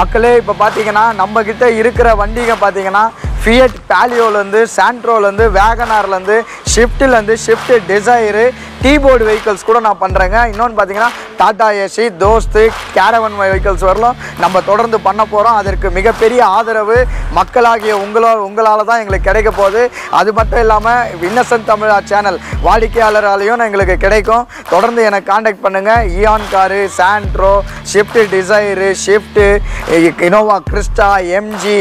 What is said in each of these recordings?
மக்களே இப்போ பார்த்தீங்கன்னா நம்மக்கிட்ட இருக்கிற வண்டிங்க பார்த்தீங்கன்னா ஃபியட் பேலியோலேருந்து சாண்ட்ரோலேருந்து வேகனார்லேருந்து ஷிஃப்ட்லேருந்து ஷிஃப்ட் டிசைரு டீபோர்டு வெஹிக்கல்ஸ் கூட நான் பண்ணுறேங்க. இன்னொன்று பார்த்தீங்கன்னா டாடா ஏசி தோஸ்து கேரவன் வெஹிக்கல்ஸ் வரலாம் நம்ம தொடர்ந்து பண்ண போகிறோம். அதற்கு மிகப்பெரிய ஆதரவு மக்களாகிய உங்களால் தான் எங்களுக்கு கிடைக்க போகுது. அது மட்டும் இல்லாமல் இன்னசென்ட் தமிழா சேனல் வாடிக்கையாளராலையும் எங்களுக்கு கிடைக்கும். தொடர்ந்து எனக்கு காண்டாக்ட் பண்ணுங்கள். Eon car, Santro, shift Dzire, shift, Innova Crysta, MG,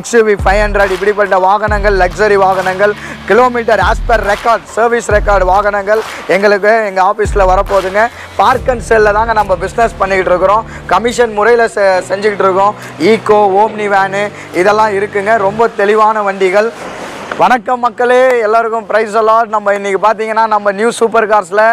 XUV 500 இப்படிப்பட்ட வாகனங்கள், லக்ஸரி வாகனங்கள், கிலோமீட்டர் ஆஸ்பர் ரெக்கார்ட், சர்வீஸ் ரெக்கார்டு வாகனங்கள் எங்களுக்கு எங்கள் ஆஃபீஸில் வரப்போகுதுங்க. பார்க் அண்ட் செல்லில் தாங்க நம்ம பிஸ்னஸ் பண்ணிக்கிட்டு இருக்கிறோம். கமிஷன் முறையில் செஞ்சுக்கிட்டு இருக்கோம். ஈக்கோ, ஓம்னி வேனு இதெல்லாம் இருக்குங்க. ரொம்ப தெளிவான வண்டிகள். வணக்கம் மக்களே, எல்லாருக்கும் ப்ரைஸ் எல்லாம். நம்ம இன்றைக்கி பார்த்தீங்கன்னா நம்ம நியூ சூப்பர் கார்ஸில்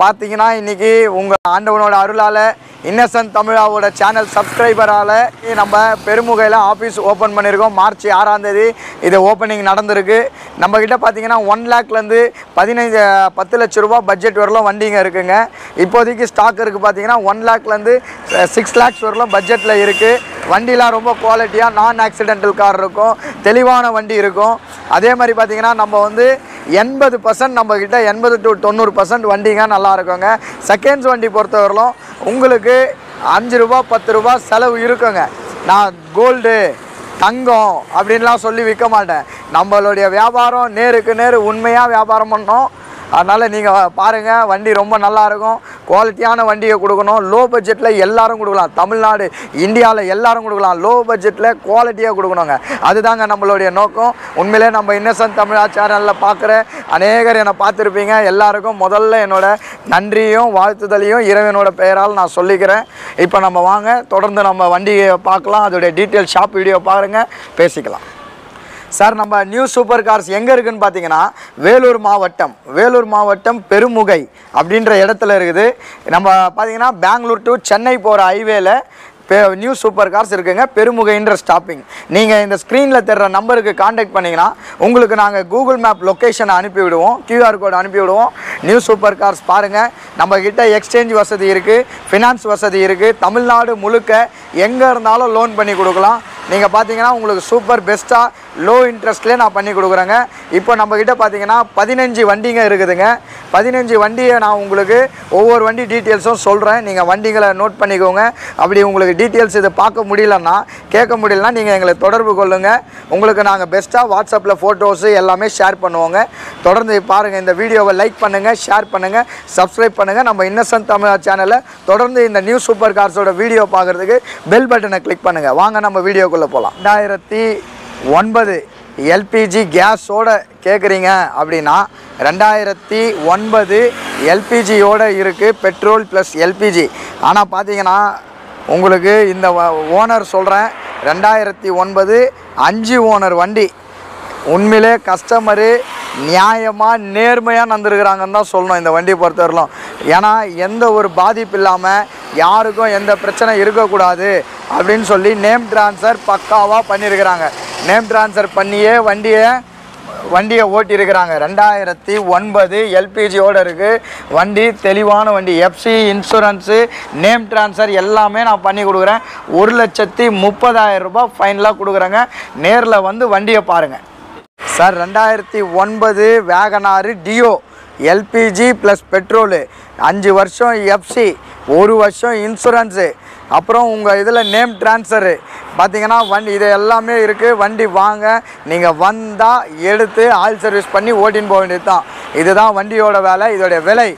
பார்த்தீங்கன்னா இன்றைக்கி உங்கள் ஆண்டவனோட அருளால் இன்னசென்ட் தமிழாவோட சேனல் சப்ஸ்கிரைபரால் நம்ம பெருமுகையில் ஆஃபீஸ் ஓப்பன் பண்ணியிருக்கோம். மார்ச் 6ஆம் தேதி இது ஓப்பனிங் நடந்திருக்கு. நம்மக்கிட்ட பார்த்தீங்கன்னா 1 லேக்லேருந்து 10 லட்ச ரூபா பட்ஜெட் வரலாம் வண்டிங்க இருக்குங்க. இப்போதைக்கு ஸ்டாக் இருக்குது. பார்த்தீங்கன்னா 1 லேக்லேருந்து 6 லேக்ஸ் வரலாம் பட்ஜெட்டில் இருக்குது. வண்டிலாம் ரொம்ப குவாலிட்டியாக நான் ஆக்சிடென்டல் கார் இருக்கும், தெளிவான வண்டி இருக்கும். அதே மாதிரி பார்த்திங்கன்னா நம்ம வந்து 80% நம்மக்கிட்ட 80 to 90% வண்டிங்க நல்லா இருக்குங்க. செகண்ட்ஸ் வண்டி பொறுத்தவரையிலும் உங்களுக்கு 5 ரூபா 10 ரூபா செலவு இருக்குங்க. நான் கோல்டு தங்கம் அப்படின்லாம் சொல்லி விற்க மாட்டேன். நம்மளுடைய வியாபாரம் நேருக்கு நேர் உண்மையாக வியாபாரம் பண்ணோம். அதனால் நீங்கள் பாருங்கள், வண்டி ரொம்ப நல்லாயிருக்கும். குவாலிட்டியான வண்டியை கொடுக்கணும். லோ பட்ஜெட்டில் எல்லோரும் கொடுக்கலாம். தமிழ்நாடு இந்தியாவில் எல்லோரும் கொடுக்கலாம். லோ பட்ஜெட்டில் குவாலிட்டியாக கொடுக்கணுங்க. அதுதாங்க நம்மளுடைய நோக்கம். உண்மையிலே நம்ம இன்னசென்ட் தமிழா சேனலில் பார்க்குற அநேகர் என்னை பார்த்துருப்பீங்க. எல்லாருக்கும் முதல்ல என்னோட நன்றியும் வாழ்த்துதலையும் இறைவனோட பெயரால் நான் சொல்லிக்கிறேன். இப்போ நம்ம வாங்க தொடர்ந்து நம்ம வண்டியை பார்க்கலாம். அதோடைய டீட்டெயில் ஷாப் வீடியோ பாருங்கள், பேசிக்கலாம். சார், நம்ம நியூ சூப்பர் கார்ஸ் எங்கே இருக்குதுன்னு பார்த்தீங்கன்னா வேலூர் மாவட்டம் பெருமுகை அப்படின்ற இடத்துல இருக்குது. நம்ம பார்த்தீங்கன்னா பெங்களூர் டு சென்னை போகிற ஹைவேல நியூ சூப்பர் கார்ஸ் இருக்குங்க. பெருமுகைன்ற ஸ்டாப்பிங். நீங்கள் இந்த ஸ்க்ரீனில் தெரிகிற நம்பருக்கு காண்டாக்ட் பண்ணிங்கன்னா உங்களுக்கு நாங்கள் கூகுள் மேப் லொக்கேஷனை அனுப்பிவிடுவோம், QR கோடு அனுப்பிவிடுவோம். நியூ சூப்பர் கார்ஸ் பாருங்கள். நம்மக்கிட்ட எக்ஸ்சேஞ்ச் வசதி இருக்குது, ஃபினான்ஸ் வசதி இருக்குது. தமிழ்நாடு முழுக்க எங்கே இருந்தாலும் லோன் பண்ணி கொடுக்கலாம். நீங்கள் பார்த்தீங்கன்னா உங்களுக்கு சூப்பர் பெஸ்ட்டாக லோ இன்ட்ரெஸ்ட்லேயே நான் பண்ணி கொடுக்குறேங்க. இப்போ நம்மக்கிட்ட பார்த்தீங்கன்னா 15 வண்டிங்க இருக்குதுங்க. 15 வண்டியை நான் உங்களுக்கு ஒவ்வொரு வண்டி டீட்டெயில்ஸும் சொல்கிறேன். நீங்கள் வண்டிகளை நோட் பண்ணிக்கோங்க. அப்படி உங்களுக்கு டீட்டெயில்ஸ் இதை பார்க்க முடியலன்னா, கேட்க முடியலன்னா நீங்கள் எங்களை தொடர்பு கொள்ளுங்கள். உங்களுக்கு நாங்கள் பெஸ்ட்டாக வாட்ஸ்அப்பில் ஃபோட்டோஸு எல்லாமே ஷேர் பண்ணுவோங்க. தொடர்ந்து பாருங்கள். இந்த வீடியோவை லைக் பண்ணுங்கள், ஷேர் பண்ணுங்கள், சப்ஸ்கிரைப் பண்ணுங்கள். நம்ம இன்னசென்ட் தமிழா சேனலில் தொடர்ந்து இந்த நியூ சூப்பர் கார்ஸோட வீடியோ பார்க்குறதுக்கு பெல் பட்டனை கிளிக் பண்ணுங்கள். வாங்க நம்ம வீடியோக்குள்ளே போகலாம். 2009 எல்பிஜி கேஸோடு கேட்குறீங்க அப்படின்னா 2009 எல்பிஜியோடு இருக்குது, பெட்ரோல் ப்ளஸ் எல்பிஜி. ஆனால் பார்த்தீங்கன்னா உங்களுக்கு இந்த ஓனர் சொல்கிறேன், 2009 5 ஓனர் வண்டி. உண்மையிலே கஸ்டமரு நியாயமாக நேர்மையாக நடந்துருக்கிறாங்கன்னு தான் சொல்லணும் இந்த வண்டியை பொறுத்தவரையிலும். ஏன்னா எந்த ஒரு பாதிப்பு இல்லாமல் யாருக்கும் எந்த பிரச்சனை இருக்கக்கூடாது அப்படின்னு சொல்லி நேம் ட்ரான்ஸ்ஃபர் பக்காவாக பண்ணியிருக்கிறாங்க. நேம் ட்ரான்ஸ்ஃபர் பண்ணியே வண்டியை ஓட்டியிருக்கிறாங்க. 2009 எல்பிஜியோடு இருக்குது வண்டி. தெளிவான வண்டி. எஃப்சி, இன்சூரன்ஸு, நேம் ட்ரான்ஸ்ஃபர் எல்லாமே நான் பண்ணி கொடுக்குறேன். 1,30,000 ரூபாய் ஃபைனலாக கொடுக்குறேங்க. நேரில் வந்து வண்டியை பாருங்கள். Sir, 2009 Wagon R Duo LPG plus petrol, 5 வருஷம் எஃப்சி, 1 வருஷம் இன்சூரன்ஸு, அப்புறம் உங்கள் இதில் நேம் ட்ரான்ஸ்ஃபரு பார்த்தீங்கன்னா வண்டி இது எல்லாமே இருக்குது. வண்டி வாங்க, நீங்கள் வந்தால் எடுத்து ஆயில் சர்வீஸ் பண்ணி ஓட்டின்னு போக வேண்டியது தான். இதுதான் வண்டியோட வேலை. இதோடைய விலை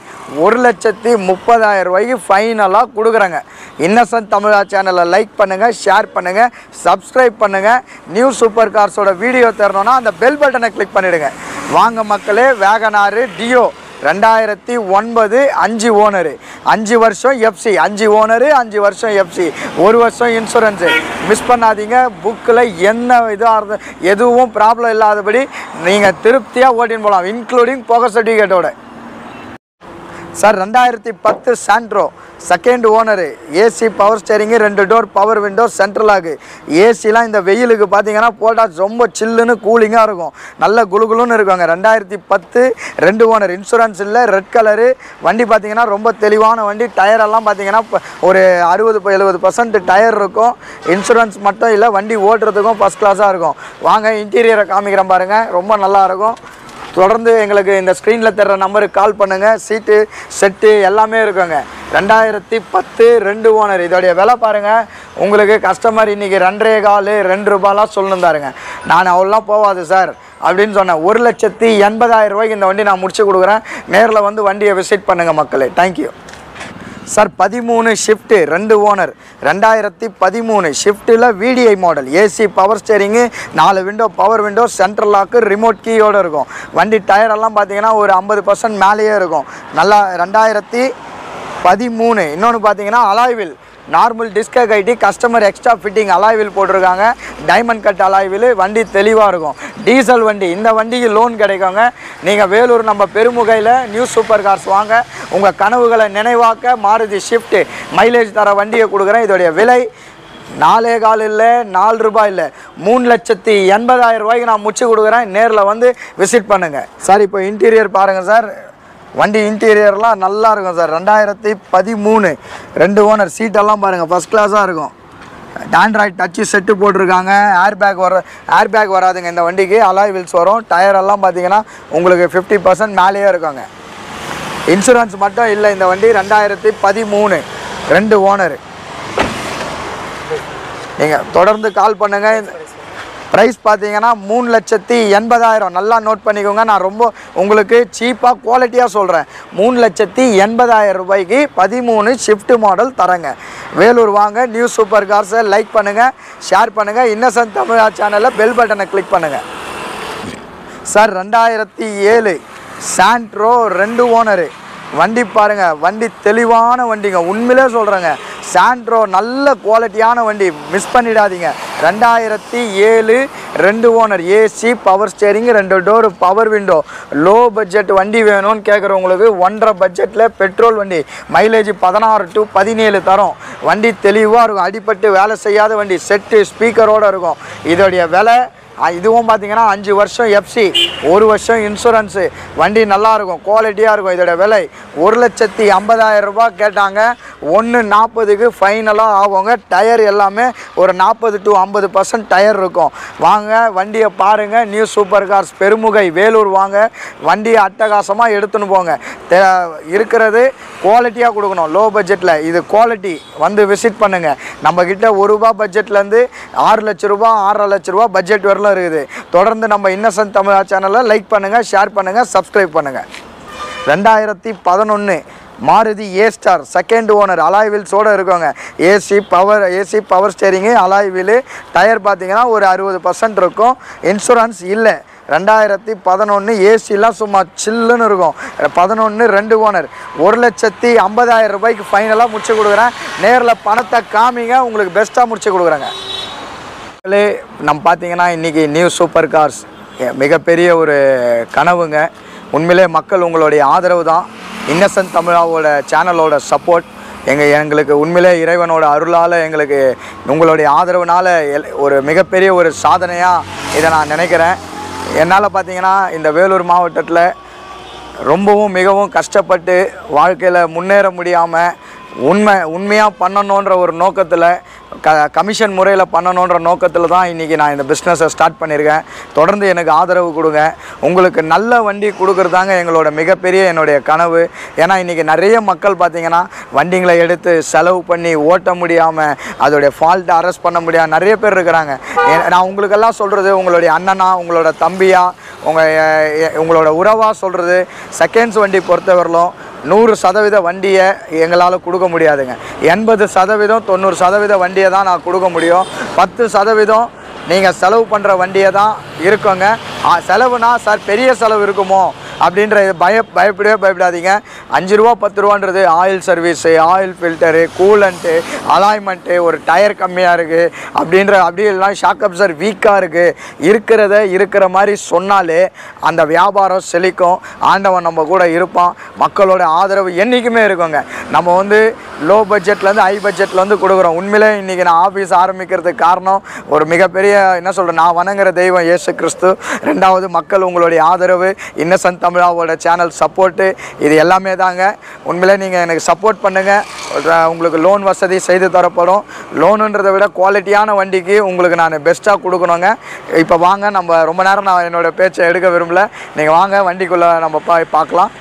1,30,000 ரூபாய்க்கு ஃபைனலாக கொடுக்குறேங்க. இன்னசென்ட் தமிழா சேனலை லைக் பண்ணுங்கள், ஷேர் பண்ணுங்கள், சப்ஸ்கிரைப் பண்ணுங்கள். நியூ சூப்பர் கார்ஸோட வீடியோ தரணுன்னா அந்த பெல் பட்டனை கிளிக் பண்ணிவிடுங்க. வாங்க மக்களே, வேகனாரு டியோ 2009 5 ஓனரு, 5 வருஷம் எஃப்சி, 5 ஓனரு, 5 வருஷம் எஃப்சி, 1 வருஷம் இன்சூரன்ஸு. மிஸ் பண்ணாதீங்க. புக்கில் என்ன இதாக எதுவும் ப்ராப்ளம் இல்லாதபடி நீங்கள் திருப்தியாக ஓட்டின்னு போகலாம், இன்க்ளூடிங் புகை சர்டிஃபிகேட்டோட. Sir 2010 Santro second owner, AC power steering, 2 door power window, central lock. ஏசிலாம் இந்த வெயிலுக்கு பார்த்தீங்கன்னா போட்டால் ரொம்ப சில்லுன்னு கூலிங்காக இருக்கும், நல்ல குளுகுலுன்னு இருக்குங்க. 2010 2 ஓனர், இன்சூரன்ஸ் இல்லை, ரெட் கலரு வண்டி. பார்த்தீங்கன்னா ரொம்ப தெளிவான வண்டி. டயரெல்லாம் பார்த்தீங்கன்னா ஒரு 60-70% டயர் இருக்கும். இன்சூரன்ஸ் மட்டும் இல்லை, வண்டி ஓட்டுறதுக்கும் ஃபஸ்ட் கிளாஸாக இருக்கும். வாங்க இன்டீரியரை காமிக்கிறேன் பாருங்கள், ரொம்ப நல்லாயிருக்கும். தொடர்ந்து எங்களுக்கு இந்த ஸ்க்ரீனில் தர்ற நம்பருக்கு கால் பண்ணுங்கள். சீட்டு செட்டு எல்லாமே இருக்குங்க. 2010 2 ஓனர். இதோடைய விலை பாருங்கள், உங்களுக்கு கஸ்டமர் இன்றைக்கி 2.25 2 ரூபாலாம் சொல்லணுந்தாருங்க. நான் அவ்வளோலாம் போகாது சார் அப்படின்னு சொன்னேன். 1,80,000 ரூபாய்க்கு இந்த வண்டி நான் முடிச்சு கொடுக்குறேன். நேரில் வந்து வண்டியை விசிட் பண்ணுங்கள் மக்களே. Thank you sir. 13 ஷிஃப்ட்டு 2 ஓனர், 2013 ஷிஃப்ட்டில் VDI model, AC power steering, 4 window power window, central lock, remote கீயோடு இருக்கும். வண்டி டயரெல்லாம் பார்த்தீங்கன்னா ஒரு 50% மேலேயே இருக்கும். நல்லா 2013. இன்னொன்று பார்த்தீங்கன்னா அலாய்வில் நார்மல் டிஸ்கை கைட்டி கஸ்டமர் எக்ஸ்ட்ரா ஃபிட்டிங் அலாய்வில் போட்டிருக்காங்க. Diamond cut alloy wheel. வண்டி தெளிவாக இருக்கும். டீசல் வண்டி. இந்த வண்டிக்கு லோன் கிடைக்குங்க. நீங்கள் வேலூர் நம்ம பெருமுகையில் நியூ சூப்பர் கார்ஸ் வாங்க. உங்கள் கனவுகளை நினைவாக்க மாருதி ஷிஃப்ட்டு மைலேஜ் தர வண்டியை கொடுக்குறேன். இதோடைய விலை 4.25 இல்லை, 4 ரூபாய் இல்லை, 3,80,000 ரூபாய்க்கு நான் முடிச்சு கொடுக்குறேன். நேரில் வந்து விசிட் பண்ணுங்கள் சார். இப்போ இன்டீரியர் பாருங்கள் சார், வண்டி இன்டீரியர்லாம் நல்லா இருக்கும் சார். 2013 2 ஓனர். சீட்டெல்லாம் பாருங்கள் ஃபஸ்ட் கிளாஸாக இருக்கும். ஆண்ட்ராய்ட் டச்சு செட்டு போட்டிருக்காங்க. ஏர் பேக் வராதுங்க இந்த வண்டிக்கு. அலாய் வீல்ஸ் வரும். டயரெல்லாம் பார்த்தீங்கன்னா உங்களுக்கு 50% மேலேயே இருக்குங்க. இன்சூரன்ஸ் மட்டும் இல்லை இந்த வண்டி. 2013 2 ஓனர். நீங்கள் தொடர்ந்து கால் பண்ணுங்கள். ப்ரைஸ் பார்த்தீங்கன்னா 3,80,000. நல்லா நோட் பண்ணிக்கோங்க. நான் ரொம்ப உங்களுக்கு சீப்பாக குவாலிட்டியாக சொல்கிறேன். 3,80,000 ரூபாய்க்கு 13 ஷிஃப்ட் மாடல் தரேங்க. வேலூர் வாங்க. நியூ சூப்பர் கார்ஸை லைக் பண்ணுங்கள், ஷேர் பண்ணுங்கள். இன்னசென்ட் தமிழா சேனலில் பெல் பட்டனை கிளிக் பண்ணுங்கள் சார். 2007 சாண்ட்ரோ 2 ஓனரு. வண்டி பாருங்கள், வண்டி தெளிவான வண்டிங்க. உண்மையிலே சொல்கிறேங்க, சாண்ட்ரோ நல்ல குவாலிட்டியான வண்டி, மிஸ் பண்ணிடாதீங்க. 2007 2 owner, AC power steering, 2 door power window. Low budget வண்டி வேணும்னு கேட்குறவங்களுக்கு 1.5 பட்ஜெட்டில் பெட்ரோல் வண்டி. மைலேஜ் 16 to 17 தரும். வண்டி தெளிவாக இருக்கும். அடிப்பட்டு வேலை செய்யாத வண்டி. செட்டு ஸ்பீக்கரோடு இருக்கும். இதோடைய விலை இதுவும் பார்த்தீங்கன்னா 5 வருஷம் எஃப்சி, 1 வருஷம் இன்சூரன்ஸு. வண்டி நல்லாயிருக்கும், குவாலிட்டியாக இருக்கும். இதோட விலை 1,50,000 ரூபாய் கேட்டாங்க. 1,40,000க்கு ஃபைனலாக ஆகுங்க. டயர் எல்லாமே ஒரு 40 to 50% டயர் இருக்கும். வாங்க வண்டியை பாருங்கள். New super cars Perumugai Vellore வாங்க. வண்டியை அட்டகாசமாக எடுத்துன்னு போங்க. இருக்கிறது குவாலிட்டியாக கொடுக்கணும். லோ பட்ஜெட்டில் இது குவாலிட்டி. வந்து விசிட் பண்ணுங்கள். நம்மக்கிட்ட 1 ரூபா பட்ஜெட்லேருந்து 6 லட்ச ரூபா 6.5 லட்ச ரூபா பட்ஜெட் வரலாம் இருக்குது. தொடர்ந்து நம்ம இன்னசென்ட் தமிழா சேனலை லைக் பண்ணுங்கள், ஷேர் பண்ணுங்கள், சப்ஸ்கிரைப் பண்ணுங்கள். 2011 Maruti A star second owner. Alloy வீல்ஸோடு இருக்குங்க. AC power steering, alloy wheel. Tyre பார்த்தீங்கன்னா ஒரு 60% இருக்கும். இன்சூரன்ஸ் இல்லை. 2011 ஏசிலாம் சும்மா சில்லுன்னு இருக்கும். 11 2 ஓனர். 1,50,000 ரூபாய்க்கு ஃபைனலாக முடிச்சு கொடுக்குறேன். நேரில் பணத்தை காமிங்க, உங்களுக்கு பெஸ்ட்டாக முடிச்சு கொடுக்குறேங்க. நம்ம பார்த்தீங்கன்னா இன்றைக்கி நியூ சூப்பர் கார்ஸ் மிகப்பெரிய ஒரு கனவுங்க. உண்மையிலே மக்கள் உங்களுடைய ஆதரவு தான். இன்னசென்ட் தமிழாவோட சேனலோட சப்போர்ட் எங்களுக்கு உண்மையிலே இறைவனோட அருளால் எங்களுக்கு உங்களுடைய ஆதரவுனால் ஒரு மிகப்பெரிய ஒரு சாதனையாக இதை நான் நினைக்கிறேன். என்னால் பார்த்தீங்கன்னா இந்த வேலூர் மாவட்டத்தில் ரொம்பவும் மிகவும் கஷ்டப்பட்டு வாழ்க்கையில் முன்னேற முடியாமல் உண்மையாக பண்ணணுன்ற ஒரு நோக்கத்தில் கமிஷன் முறையில் பண்ணணுன்ற நோக்கத்தில் தான் இன்றைக்கி நான் இந்த பிஸ்னஸை ஸ்டார்ட் பண்ணியிருக்கேன். தொடர்ந்து எனக்கு ஆதரவு கொடுங்க. உங்களுக்கு நல்ல வண்டி கொடுக்குறதாங்க எங்களோட மிகப்பெரிய என்னுடைய கனவு. ஏன்னா இன்றைக்கி நிறைய மக்கள் பார்த்திங்கன்னா வண்டிங்களை எடுத்து செலவு பண்ணி ஓட்ட முடியாமல் அதோடைய ஃபால்ட்டை அரெஸ்ட் பண்ண முடியாமல் நிறைய பேர் இருக்கிறாங்க. நான் உங்களுக்கெல்லாம் சொல்கிறது உங்களுடைய அண்ணனா, உங்களோட தம்பியா, உங்களோட உறவாக சொல்கிறது, செகண்ட்ஸ் வண்டி பொறுத்தவரையிலும் 100% வண்டியை எங்களால் கொடுக்க முடியாதுங்க. 80% 90% வண்டியை தான் நான் கொடுக்க முடியும். 10% நீங்கள் செலவு பண்ணுற வண்டியை தான் இருக்குங்க. செலவுனா சார் பெரிய செலவு இருக்குமோ அப்படின்ற பயப்படாதீங்க. 5 ரூபா 10 ரூபான்றது oil service, oil filter, coolant, alignment, ஒரு டயர் கம்மியாக இருக்குது அப்படி எல்லாம் ஷாக் அப்சர் வீக்காக இருக்குது இருக்கிற மாதிரி சொன்னாலே அந்த வியாபாரம் செழிக்கும். ஆண்டவன் நம்ம கூட இருப்பான். மக்களோட ஆதரவு என்றைக்குமே இருக்குங்க. நம்ம வந்து லோ பட்ஜெட்லேருந்து ஹை பட்ஜெட்லேருந்து கொடுக்குறோம். உண்மையிலே இன்றைக்கி நான் ஆஃபீஸ் ஆரம்பிக்கிறதுக்கு காரணம் ஒரு மிகப்பெரிய என்ன சொல்கிறேன், நான் வணங்குற தெய்வம் இயேசு கிறிஸ்து. 2வது மக்கள் உங்களுடைய ஆதரவு, இன்னசென்ட் தமிழாவோட சேனல் சப்போர்ட்டு, இது எல்லாமே தாங்க. உண்மையிலே நீங்கள் எனக்கு சப்போர்ட் பண்ணுங்கள். உங்களுக்கு லோன் வசதி செய்து தரப்படும். லோனுன்றதை விட குவாலிட்டியான வண்டிக்கு உங்களுக்கு நான் பெஸ்ட்டாக கொடுக்கணுங்க. இப்போ வாங்க, நம்ம ரொம்ப நேரம் நான் என்னோடய பேச்சை எடுக்க விரும்பல. நீங்கள் வாங்க வண்டிக்குள்ளே நம்ம பார்க்கலாம்.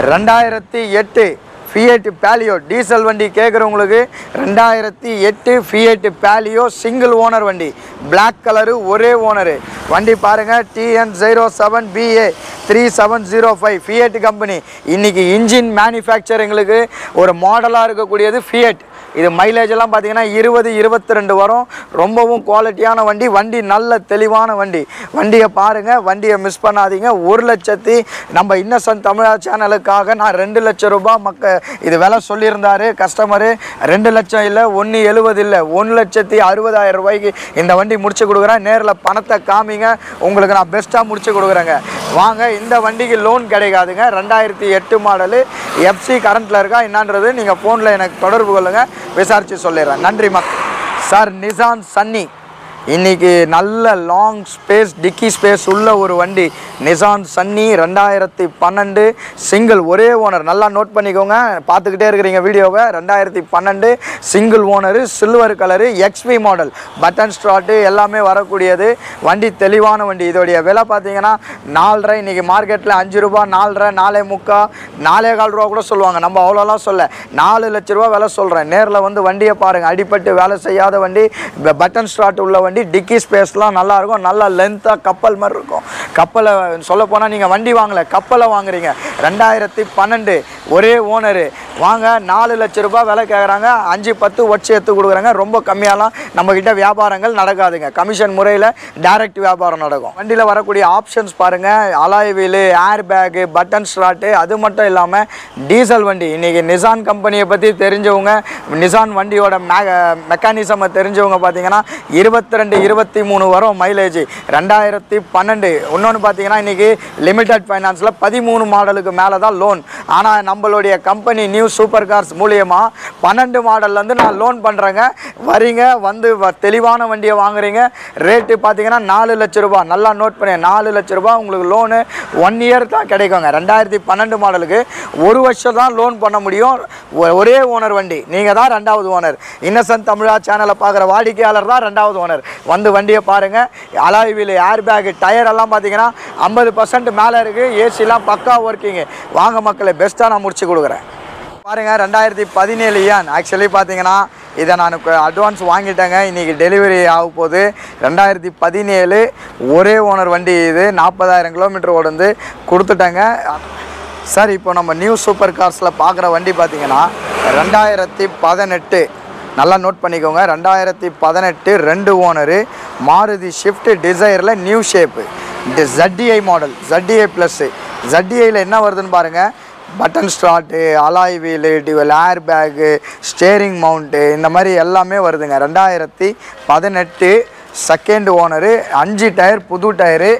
2008 ஃபியட் பேலியோ டீசல் வண்டி கேட்குறவங்களுக்கு 2008 ஃபியட் பேலியோ சிங்கிள் ஓனர் வண்டி, பிளாக் கலரு, ஒரே ஓனரு வண்டி பாருங்கள். TN07BA 3705 Fiat company. இன்றைக்கி இன்ஜின் மேனுஃபேக்சரிங்களுக்கு ஒரு மாடலாக இருக்கக்கூடியது ஃபியட். இது மைலேஜ் எல்லாம் பார்த்தீங்கன்னா 20-22 வரும். ரொம்பவும் குவாலிட்டியான வண்டி. வண்டி நல்ல தெளிவான வண்டி. வண்டியை பாருங்கள், வண்டியை மிஸ் பண்ணாதீங்க. 1 லட்சத்தி நம்ம இன்னசென்ட் தமிழா சேனலுக்காக நான் 2 லட்சம் ரூபாய் இது விலை சொல்லியிருந்தார் கஸ்டமரு. 2 லட்சம் இல்லை, 1.70 இல்லை, 1,60,000 ரூபாய்க்கு இந்த வண்டி முடிச்சு கொடுக்குறேன். நேரில் பணத்தை காமிங்க, உங்களுக்கு நான் பெஸ்ட்டாக முடிச்சு கொடுக்குறேங்க. வாங்க. இந்த வண்டிக்கு லோன் கிடைக்காதுங்க. 2008 மாடலு, FC கரண்ட்டில் இருக்கா என்னன்றது நீங்கள் ஃபோனில் எனக்கு தொடர்பு கொள்ளுங்கள், விசாரித்து சொல்லிடுறேன். நன்றி சார். நிசான் சன்னி இன்றைக்கி நல்ல லாங் ஸ்பேஸ், டிக்கி ஸ்பேஸ் உள்ள ஒரு வண்டி. நிசான் சன்னி 2012 சிங்கிள், ஒரே ஓனர். நல்லா நோட் பண்ணிக்கோங்க, பார்த்துக்கிட்டே இருக்கிறீங்க வீடியோவை. 2012 single owner, silver colour, XV model, button start எல்லாமே வரக்கூடியது. வண்டி தெளிவான வண்டி. இதோடைய விலை பார்த்தீங்கன்னா 4.5. இன்றைக்கி மார்க்கெட்டில் 5 ரூபா, 4.5, 4.75, 4.25 ரூபா கூட சொல்லுவாங்க. நம்ம அவ்வளோலாம் சொல்ல 4 லட்ச ரூபா விலை சொல்கிறேன். நேரில் வந்து வண்டியை பாருங்கள். அடிப்பட்டு வேலை செய்யாத வண்டி, பட்டன் ஸ்டார்ட் உள்ள வண்டி. டிக்கி ஸ்பேஸ்லாம் நல்லாயிருக்கும். நல்லா லென்த்தாக கப்பல் மாதிரி இருக்கும். கப்பலை சொல்லப்போனால் நீங்கள் வண்டி வாங்கலை, கப்பலை வாங்குறீங்க. 2012 ஒரே ஓனரு. வாங்க. 4 லட்ச ரூபாய் விலை கேட்குறாங்க. 5-10 ஒட்சி எடுத்து கொடுக்குறாங்க. ரொம்ப கம்மியாலாம் நம்மக்கிட்ட வியாபாரங்கள் நடக்காதுங்க. கமிஷன் முறையில் டைரக்ட் வியாபாரம் நடக்கும். வண்டியில் வரக்கூடிய ஆப்ஷன்ஸ் பாருங்கள். Alloy wheel, air bag, button start. அது மட்டும் இல்லாமல் டீசல் வண்டி. இன்றைக்கி நிசான் கம்பெனியை பற்றி தெரிஞ்சவங்க, நிசான் வண்டியோட மெக்கானிசமை தெரிஞ்சவங்க பார்த்தீங்கன்னா 22-23 வரும் மைலேஜ். 2012. இன்னொன்று பார்த்தீங்கன்னா இன்றைக்கி லிமிடெட் ஃபைனான்ஸில் 13 மாடலுக்கு மேலே தான் லோன். ஆனால் நம்மளுடைய கம்பெனி நியூ சூப்பர் கார்ஸ் மூலியமாக 12 மாடல்லேருந்து நான் லோன் பண்ணுறேங்க. வரீங்க, வந்து தெளிவான வண்டியை வாங்குறீங்க. ரேட்டு பார்த்தீங்கன்னா 4 லட்ச ரூபா. நல்லா நோட் பண்ணி, 4 லட்ச ரூபா உங்களுக்கு லோனு 1 இயர் தான் கிடைக்குங்க. 2012 மாடலுக்கு 1 வருஷம் தான் லோன் பண்ண முடியும். ஒரே ஓனர் வண்டி. நீங்கள் தான் 2வது ஓனர். இன்னசென்ட் தமிழா சேனலை பார்க்குற வாடிக்கையாளர் தான் 2வது ஓனர். வந்து வண்டியை பாருங்கள். Alloy wheel, air bag, tyre எல்லாம் பார்த்தீங்கன்னா 50% மேலே இருக்குது. ஏசிலாம் பக்கா ஒர்க்கிங்கு. வாங்க மக்களை, பெஸ்ட்டாக நான் முடிச்சு கொடுக்குறேன். பாருங்கள். 2017 ஏன் ஆக்சுவலி பார்த்தீங்கன்னா இதை நான் அட்வான்ஸ் வாங்கிட்டேங்க. இன்றைக்கி டெலிவரி ஆக போகுது. 2017 ஒரே ஓனர் வண்டி. இது 40,000 கிலோமீட்டர் ஓடுந்து கொடுத்துட்டேங்க சார். இப்போ நம்ம நியூ சூப்பர் கார்ஸில் பார்க்குற வண்டி பார்த்தீங்கன்னா 2018. நல்லா நோட் பண்ணிக்கோங்க. 2018 2 ஓனரு, மாருதி ஷிஃப்ட் டிசைரில் new shape, ZDI model, ZDI plus. ZDIயில் என்ன வருதுன்னு பாருங்கள். Button start, alloy wheel, air bag, steering mount, இந்த மாதிரி எல்லாமே வருதுங்க. 2018 செகண்ட் ஓனரு, 5 டயர் புது டயரு,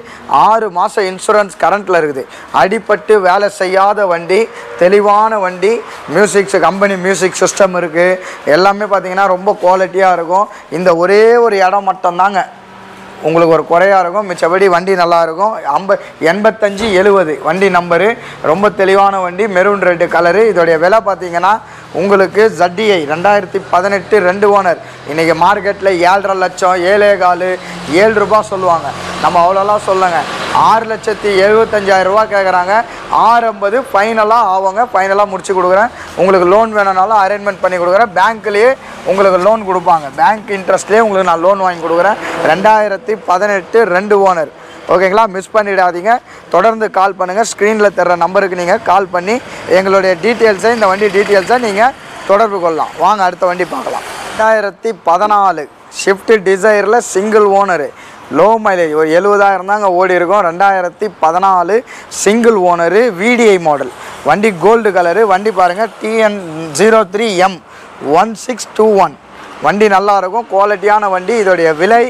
6 மாதம் இன்சூரன்ஸ் கரண்ட்டில் இருக்குது. அடிப்பட்டு வேலை செய்யாத வண்டி, தெளிவான வண்டி. மியூசிக்ஸ் கம்பெனி மியூசிக் சிஸ்டம் இருக்குது. எல்லாமே பார்த்திங்கன்னா ரொம்ப குவாலிட்டியாக இருக்கும். இந்த ஒரே ஒரு இடம் மட்டும்தாங்க உங்களுக்கு ஒரு குறையாக இருக்கும். மிச்சபடி வண்டி நல்லாயிருக்கும். 8570 வண்டி நம்பரு. ரொம்ப தெளிவான வண்டி, மெரூன் ரெட்டு கலரு. இதோடைய விலை பார்த்தீங்கன்னா உங்களுக்கு ZDI 2018 2 ஓனர். இன்றைக்கி மார்க்கெட்டில் 7.5 லட்சம், 7.25, 7 ரூபா சொல்லுவாங்க. நம்ம அவ்வளோலாம் சொல்லுங்க. 6,75,000 ரூபா கேட்குறாங்க. 6.50 ஃபைனலாக ஆவாங்க. ஃபைனலாக முடிச்சு கொடுக்குறேன். உங்களுக்கு லோன் வேணுனாலும் அரேஞ்ச்மெண்ட் பண்ணி கொடுக்குறேன். பேங்க்லேயே உங்களுக்கு லோன் கொடுப்பாங்க. பேங்க் இன்ட்ரெஸ்ட்லேயே உங்களுக்கு நான் லோன் வாங்கி கொடுக்குறேன். 2018 2 ஓனர். ஓகேங்களா? மிஸ் பண்ணிடாதீங்க. தொடர்ந்து கால் பண்ணுங்கள். ஸ்க்ரீனில் தர்ற நம்பருக்கு நீங்கள் கால் பண்ணி எங்களுடைய டீட்டெயில்ஸை, இந்த வண்டி டீட்டெயில்ஸை நீங்கள் தொடர்பு கொள்ளலாம். வாங்க அடுத்த வண்டி பார்க்கலாம். 2014 ஷிஃப்ட் டிசைரில் சிங்கிள் ஓனரு, லோ மைலேஜ் ஒரு 70,000 தாங்க ஓடி இருக்கும். 2014 சிங்கிள் ஓனரு VDI மாடல் வண்டி, கோல்டு கலரு வண்டி. பாருங்கள் TN03M 1621 வண்டி நல்லாயிருக்கும், குவாலிட்டியான வண்டி. இதோடைய விலை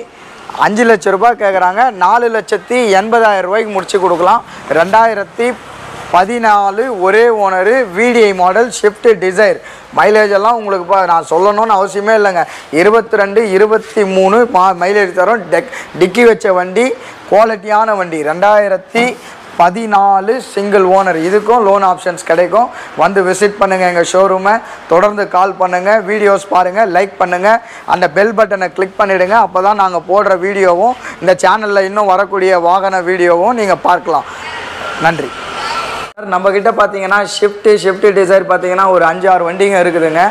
5 லட்ச ரூபாய் கேட்குறாங்க. 4,80,000 ரூபாய்க்கு முடிச்சு கொடுக்கலாம். 2014 ஒரே owner VDI model, shift desire. Mileage எல்லாம் உங்களுக்கு நான் சொல்லணும்னு அவசியமே இல்லைங்க. 22 23 மைலேஜ் தரும். டிக்கி வச்ச வண்டி, குவாலிட்டியான வண்டி. 2014 சிங்கிள் ஓனர். இதுக்கும் லோன் ஆப்ஷன்ஸ் கிடைக்கும். வந்து விசிட் பண்ணுங்கள் எங்கள் ஷோரூமை. தொடர்ந்து கால் பண்ணுங்கள், வீடியோஸ் பாருங்கள், லைக் பண்ணுங்கள், அந்த பெல் பட்டனை கிளிக் பண்ணிவிடுங்க. அப்போ தான் நாங்கள் போடுற வீடியோவும் இந்த சேனலில் இன்னும் வரக்கூடிய வாகன வீடியோவும் நீங்கள் பார்க்கலாம். நன்றி. நம்மக்கிட்ட பார்த்தீங்கன்னா ஷிஃப்ட் டிசைர் பார்த்தீங்கன்னா ஒரு 5-6 வண்டிங்க இருக்குதுங்க.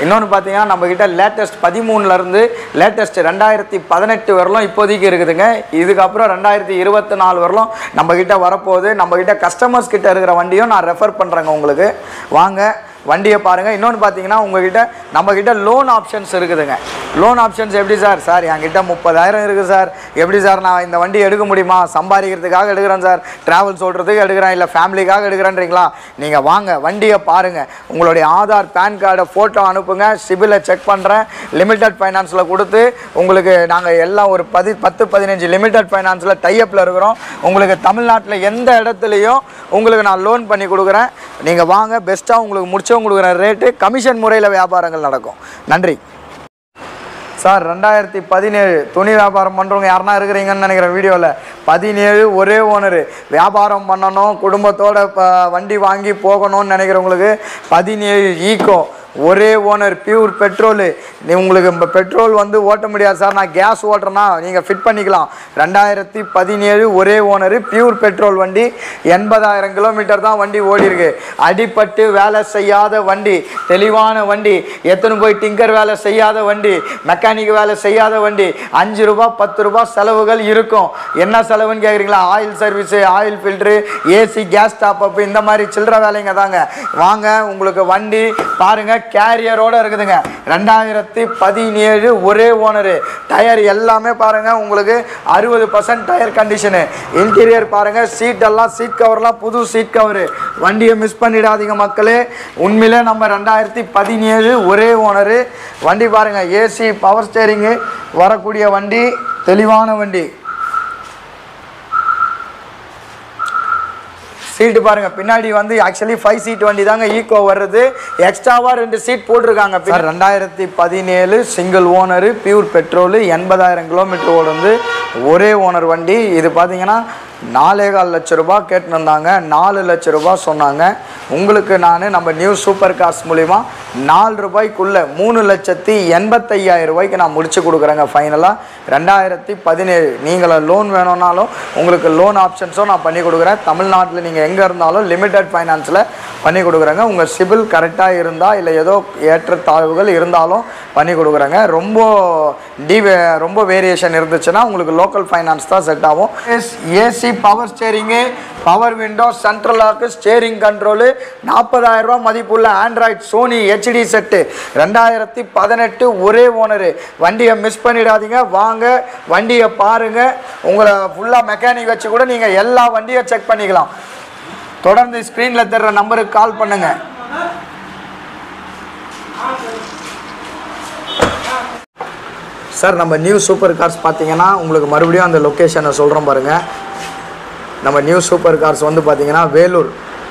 இன்னொன்று பார்த்தீங்கன்னா நம்மக்கிட்ட லேட்டஸ்ட் 13லேருந்து லேட்டஸ்ட் 2018 வரலும் இப்போதைக்கு இருக்குதுங்க. இதுக்கப்புறம் 2024 வரலும் நம்மக்கிட்ட வரப்போகுது. நம்மக்கிட்ட கஸ்டமர்ஸ் கிட்ட இருக்கிற வண்டியும் நான் ரெஃபர் பண்ணுறேங்க. உங்களுக்கு வாங்க வண்டியை பாருங்கள். இன்னொன்று பார்த்தீங்கன்னா நம்மக்கிட்ட லோன் ஆப்ஷன்ஸ் இருக்குதுங்க. லோன் ஆப்ஷன்ஸ் எப்படி சார்? சார் என்கிட்ட 30,000 இருக்குது சார், எப்படி சார் நான் இந்த வண்டி எடுக்க முடியுமா? சம்பாதிக்கிறதுக்காக எடுக்கிறேன் சார், ட்ராவல் சொல்கிறதுக்கு எடுக்கிறேன், இல்லை ஃபேமிலிக்காக எடுக்கிறேன்றீங்களா? நீங்கள் வாங்க வண்டியை பாருங்கள். உங்களுடைய ஆதார் பேன் கார்டை ஃபோட்டோ அனுப்புங்க, சிபிலை செக் பண்ணுறேன். லிமிடெட் ஃபைனான்ஸில் கொடுத்து உங்களுக்கு நாங்கள் எல்லாம் ஒரு 10-15 லிமிடெட் ஃபைனான்ஸில் டைஅப்பில் இருக்கிறோம். உங்களுக்கு தமிழ்நாட்டில் எந்த இடத்துலையும் உங்களுக்கு நான் லோன் பண்ணி கொடுக்குறேன். நீங்கள் வாங்க, பெஸ்ட்டாக உங்களுக்கு முடிச்சவங்க கொடுக்குற ரேட்டு, கமிஷன் முறையில் வியாபாரங்கள் நடக்கும். நன்றி சார். 2017 துணி வியாபாரம் பண்ணுறவங்க யாருன்னா இருக்கிறீங்கன்னு நினைக்கிறேன். வீடியோவில் 17 ஒரே ஓனரு, வியாபாரம் பண்ணணும், குடும்பத்தோட வண்டி வாங்கி போகணும்னு நினைக்கிறவங்களுக்கு 17 ஈக்கோ ஒரே ஓனர், பியூர் பெட்ரோலு. உங்களுக்கு இப்போ பெட்ரோல் வந்து ஓட்ட முடியாது சார், நான் கேஸ் ஓட்டுறேன்னா நீங்கள் ஃபிட் பண்ணிக்கலாம். 2017 ஒரே ஓனரு, பியூர் பெட்ரோல் வண்டி. 80,000 கிலோமீட்டர் தான் வண்டி ஓடி இருக்கு. அடிப்பட்டு வேலை செய்யாத வண்டி, தெளிவான வண்டி. எத்தனை போய் டிங்கர் வேலை செய்யாத வண்டி, மெக்கானிக் வேலை செய்யாத வண்டி. 5 ரூபா 10 ரூபா செலவுகள் இருக்கும். என்ன செலவுன்னு கேட்குறீங்களா? Oil service, oil filter, AC, gas top up, இந்த மாதிரி சில்லற வேலைங்க தாங்க. வாங்க உங்களுக்கு வண்டி பாருங்கள், கேரியரோடு இருக்குதுங்க. 2017 ஒரே ஓனரு. டயர் எல்லாமே பாருங்கள் உங்களுக்கு 60% டயர் கண்டிஷனு. இன்டீரியர் பாருங்கள், சீட்டெல்லாம் சீட் கவர்லாம் புது சீட் கவரு. வண்டியை மிஸ் பண்ணிடாதீங்க மக்களே. உண்மையிலே நம்ம 2017 ஒரே ஓனரு வண்டி பாருங்கள். ஏசி, பவர் ஸ்டேரிங்கு வரக்கூடிய வண்டி, தெளிவான வண்டி. சீட்டு பாருங்கள், பின்னாடி வந்து ஆக்சுவலி 5 சீட் வண்டி தாங்க ஈக்கோ வருது. எக்ஸ்ட்ராவாக 2 சீட் போட்டிருக்காங்க. 2017 single owner, pure petrol, 80,000 kilometre ஓடுந்து ஒரே ஓனர் வண்டி. இது பார்த்தீங்கன்னா 4.25 லட்ச ரூபா கேட்டுருந்தாங்க, 4 லட்ச ரூபா சொன்னாங்க. உங்களுக்கு நான் நம்ம நியூ சூப்பர் கார்ஸ் மூலிமா 4 ரூபாய்க்குள்ளே 3,85,000 ரூபாய்க்கு நான் முடிச்சு கொடுக்குறேங்க ஃபைனலாக. 2017 நீங்கள் லோன் வேணும்னாலும் உங்களுக்கு லோன் ஆப்ஷன்ஸும் நான் பண்ணி கொடுக்குறேன். தமிழ்நாட்டில் நீங்கள் எங்கே இருந்தாலும் லிமிடெட் ஃபைனான்ஸில் பண்ணி கொடுக்குறேங்க. உங்கள் சிபில் கரெக்டாக இருந்தால், இல்லை ஏதோ ஏற்றத்தாழ்வுகள் இருந்தாலும் பண்ணி கொடுக்குறேங்க. ரொம்ப வேரியேஷன் இருந்துச்சுன்னா உங்களுக்கு லோக்கல் ஃபைனான்ஸ் தான் செட் ஆகும். AC, power steering, power window, central lock, steering control, 40,000 ரூபா மதிப்புள்ள ஆண்ட்ராய்ட் சோனி HD செட்டு. 2018 ஒரே ஓனரு. வண்டியை மிஸ் பண்ணிடாதீங்க. வாங்க வண்டியை பாருங்கள். உங்களை ஃபுல்லாக மெக்கானிக் வச்சு கூட நீங்கள் எல்லா வண்டியும் செக் பண்ணிக்கலாம். தொடர்ந்து ஸ்க்ரீனில் தர்ற நம்பருக்கு கால் பண்ணுங்கள். சார் நம்ம நியூ சூப்பர் கார்ஸ் பார்த்தீங்கன்னா உங்களுக்கு மறுபடியும் அந்த லொக்கேஷனை சொல்கிறோம் பாருங்கள். நம்ம நியூ சூப்பர் கார்ஸ் வந்து பார்த்தீங்கன்னா வேலூர்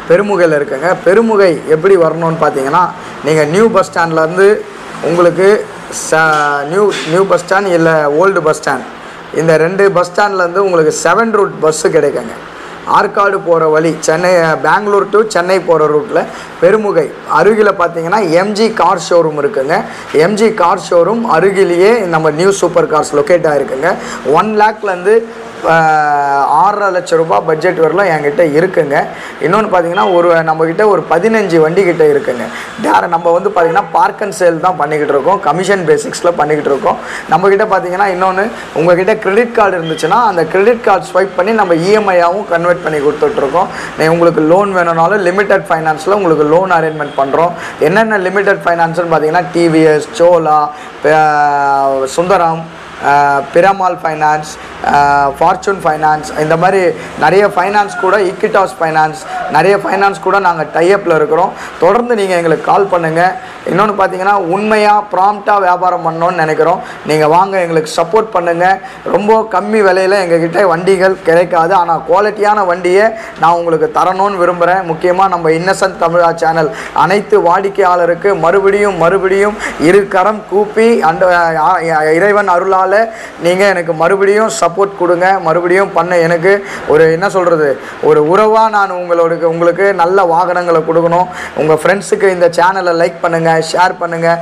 பெருமுகையில் இருக்குங்க. பெருமுகை எப்படி வரணும்னு பார்த்தீங்கன்னா, நீங்கள் நியூ பஸ் ஸ்டாண்ட்லேருந்து உங்களுக்கு நியூ பஸ் ஸ்டாண்ட் இல்லை ஓல்டு பஸ் ஸ்டாண்ட், இந்த 2 பஸ் ஸ்டாண்ட்லேருந்து உங்களுக்கு 7 ரூட் பஸ்ஸு கிடைக்குங்க. ஆற்காடு போகிற வழி, சென்னை பெங்களூர் டு சென்னை போகிற ரூட்டில் பெருமுகை அருகில் பார்த்தீங்கன்னா MG கார் ஷோரூம் இருக்குங்க. MG கார் ஷோரூம் அருகிலேயே நம்ம நியூ சூப்பர் கார்ஸ் லொக்கேட் ஆகிருக்குங்க. 1 லேக்லேருந்து 6.5 லட்ச ரூபா பட்ஜெட் வரலாம் என்கிட்ட இருக்குங்க. இன்னொன்று பார்த்தீங்கன்னா நம்மக்கிட்ட ஒரு 15 வண்டி கிட்ட இருக்குங்க. நம்ம வந்து பார்த்திங்கன்னா பார்க் அண்ட் சேல் தான் பண்ணிக்கிட்டு இருக்கோம், கமிஷன் பேசிக்ஸில் பண்ணிக்கிட்டு இருக்கோம். நம்மக்கிட்ட பார்த்தீங்கன்னா இன்னொன்று, உங்கள்கிட்ட கிரெடிட் கார்டு இருந்துச்சுன்னா அந்த கிரெடிட் கார்டு ஸ்வைப் பண்ணி நம்ம EMI-ஆகவும் கன்வெர்ட் பண்ணி கொடுத்துட்ருக்கோம். உங்களுக்கு லோன் வேணும்னாலும் லிமிடெட் ஃபைனான்ஸில் உங்களுக்கு லோன் அரேஞ்ச்மெண்ட் பண்ணுறோம். என்னென்ன லிமிடெட் ஃபைனான்ஸ்னு பார்த்தீங்கன்னா TVS, சோலா, சுந்தரம், பிரமால் ஃபைனான்ஸ், ஃபார்ச்சூன் ஃபைனான்ஸ், இந்த மாதிரி நிறைய ஃபைனான்ஸ் கூட, இக்விட்டாஸ் ஃபைனான்ஸ், நிறைய ஃபைனான்ஸ் கூட நாங்கள் டைஅப்பில் இருக்கிறோம். தொடர்ந்து நீங்கள் எங்களுக்கு கால் பண்ணுங்கள். இன்னொன்று பார்த்தீங்கன்னா உண்மையாக ப்ராம்ப்டாக வியாபாரம் பண்ணணும்னு நினைக்கிறோம். நீங்கள் வாங்க, எங்களுக்கு சப்போர்ட் பண்ணுங்கள். ரொம்ப கம்மி விலையில் எங்ககிட்ட வண்டிகள் கிடைக்காது. ஆனால் குவாலிட்டியான வண்டியை நான் உங்களுக்கு தரணும்னு விரும்புகிறேன். முக்கியமாக நம்ம இன்னசென்ட் தமிழா சேனல் அனைத்து வாடிக்கையாளருக்கு மறுபடியும் இரு கரம் கூப்பி இறைவன் அருளால் நீங்கள் எனக்கு மறுபடியும் சப்போர்ட் கொடுங்க. மறுபடியும் பண்ண எனக்கு ஒரு என்ன சொல்கிறது, ஒரு உறவாக நான் உங்களுக்கு நல்ல வாகனங்களை கொடுக்கணும். உங்கள் ஃப்ரெண்ட்ஸுக்கு இந்த சேனலை லைக் பண்ணுங்கள், ஷேர் பண்ணுங்கள்,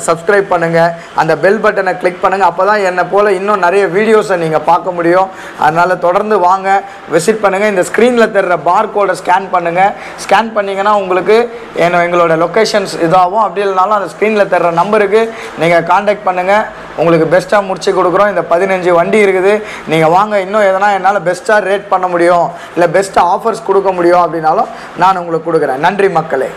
சப்ஸ்கிரைப் பண்ணுங்கள், அந்த பெல் பட்டனை கிளிக் பண்ணுங்கள். அப்போ தான் என்னை போல் இன்னும் நிறைய வீடியோஸை நீங்கள் பார்க்க முடியும். அதனால் தொடர்ந்து வாங்க, விசிட் பண்ணுங்கள். இந்த ஸ்க்ரீனில் தெரிகிற பார் கோடை ஸ்கேன் பண்ணுங்கள். ஸ்கேன் பண்ணிங்கன்னா உங்களுக்கு எங்களோட லொக்கேஷன்ஸ் இதாகும். அப்படி இல்லைனாலும் அந்த ஸ்க்ரீனில் தெரிகிற நம்பருக்கு நீங்கள் காண்டாக்ட் பண்ணுங்கள். உங்களுக்கு பெஸ்ட்டாக முடிச்சு கொடுக்குறோம். இந்த 15 வண்டி இருக்குது. நீங்கள் வாங்க, இன்னும் எதனா என்னால் பெஸ்ட்டாக ரேட் பண்ண முடியும், இல்லை பெஸ்ட்டாக ஆஃபர்ஸ் கொடுக்க முடியும் அப்படின்னாலும் நான் உங்களுக்கு கொடுக்குறேன். நன்றி மக்களே.